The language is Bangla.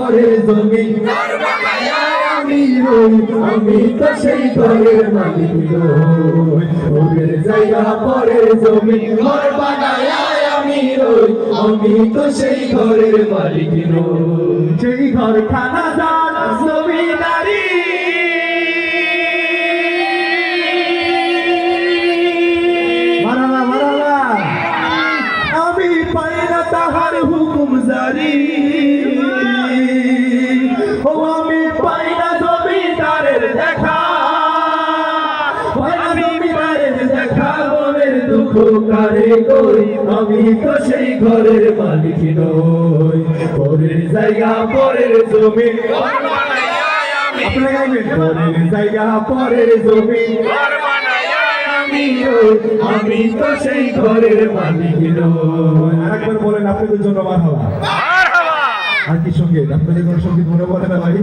পরের জমি ঘর বানায়া আমি রই, আমি তো সেই ঘরের মালিক নই। পরের জায়গা পরের জমি ঘর বানায়া আমি রই, আমি তো সেই ঘরের মালিক নই। সেই ঘর খানা দান জমিদারি মারালা মারালা, আমি পাই না তাহার হুকুম জারি। ও আমি পাই না জমিদারের দেখা, পাই না জমিদারের দেখা, মনের দুঃখ কারে কই, আমি তো সেই ঘরের মালিক নই। পরের জায়গা পরের জমি ঘর বানায়া আমি, আপনারা গাইবেন, পরের জায়গা পরের জমি ঘর বানায়া আমি রই, আমি তো সেই ঘরের মালিক নই। আরেকবার বলেন আপনাদের জন্য মারহাবা। আর কি সঙ্গীত, আপনাদের কোন সঙ্গীত মনে পড়ে না ভাই?